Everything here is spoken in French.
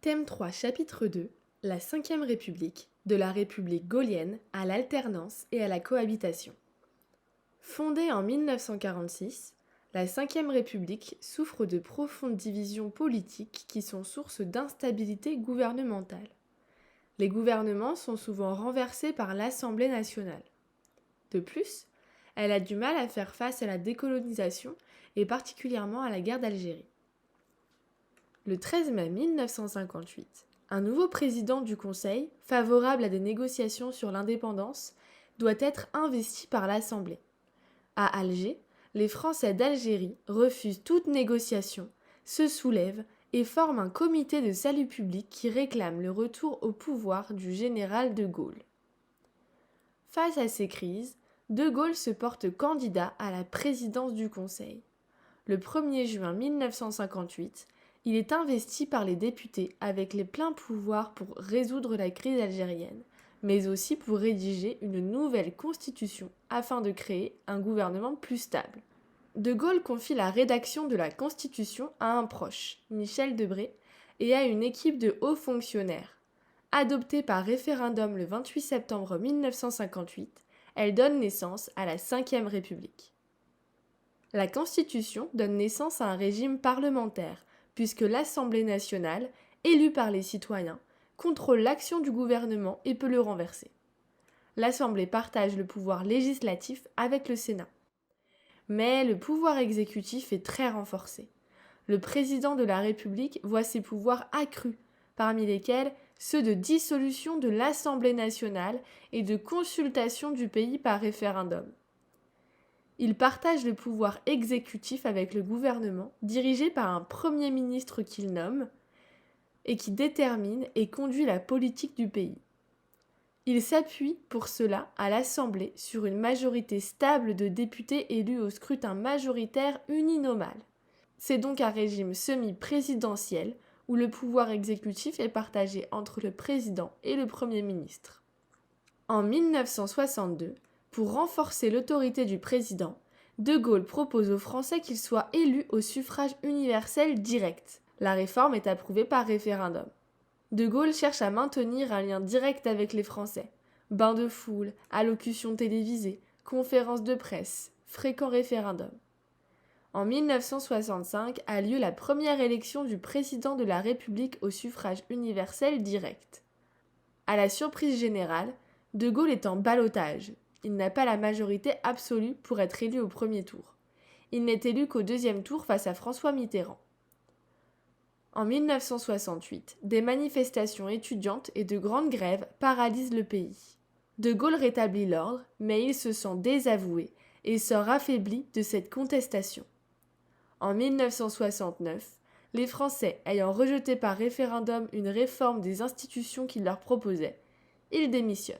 Thème 3, chapitre 2, la Ve République, de la République gaulienne à l'alternance et à la cohabitation. Fondée en 1946, la Ve République souffre de profondes divisions politiques qui sont source d'instabilité gouvernementale. Les gouvernements sont souvent renversés par l'Assemblée nationale. De plus, elle a du mal à faire face à la décolonisation et particulièrement à la guerre d'Algérie. Le 13 mai 1958, un nouveau président du Conseil, favorable à des négociations sur l'indépendance, doit être investi par l'Assemblée. À Alger, les Français d'Algérie refusent toute négociation, se soulèvent et forment un comité de salut public qui réclame le retour au pouvoir du général de Gaulle. Face à ces crises, de Gaulle se porte candidat à la présidence du Conseil. Le 1er juin 1958, il est investi par les députés avec les pleins pouvoirs pour résoudre la crise algérienne, mais aussi pour rédiger une nouvelle constitution afin de créer un gouvernement plus stable. De Gaulle confie la rédaction de la constitution à un proche, Michel Debré, et à une équipe de hauts fonctionnaires. Adoptée par référendum le 28 septembre 1958, elle donne naissance à la Ve République. La Constitution donne naissance à un régime parlementaire, puisque l'Assemblée nationale, élue par les citoyens, contrôle l'action du gouvernement et peut le renverser. L'Assemblée partage le pouvoir législatif avec le Sénat. Mais le pouvoir exécutif est très renforcé. Le président de la République voit ses pouvoirs accrus, parmi lesquels ceux de dissolution de l'Assemblée nationale et de consultation du pays par référendum. Il partage le pouvoir exécutif avec le gouvernement, dirigé par un Premier ministre qu'il nomme et qui détermine et conduit la politique du pays. Il s'appuie pour cela à l'Assemblée sur une majorité stable de députés élus au scrutin majoritaire uninomal. C'est donc un régime semi-présidentiel où le pouvoir exécutif est partagé entre le président et le Premier ministre. En 1962, pour renforcer l'autorité du président, De Gaulle propose aux Français qu'il soit élu au suffrage universel direct. La réforme est approuvée par référendum. De Gaulle cherche à maintenir un lien direct avec les Français. Bains de foule, allocutions télévisées, conférences de presse, fréquents référendums. En 1965 a lieu la première élection du président de la République au suffrage universel direct. À la surprise générale, De Gaulle est en ballottage. Il n'a pas la majorité absolue pour être élu au premier tour. Il n'est élu qu'au deuxième tour face à François Mitterrand. En 1968, des manifestations étudiantes et de grandes grèves paralysent le pays. De Gaulle rétablit l'ordre, mais il se sent désavoué et sort affaibli de cette contestation. En 1969, les Français ayant rejeté par référendum une réforme des institutions qu'il leur proposait, ils démissionnent.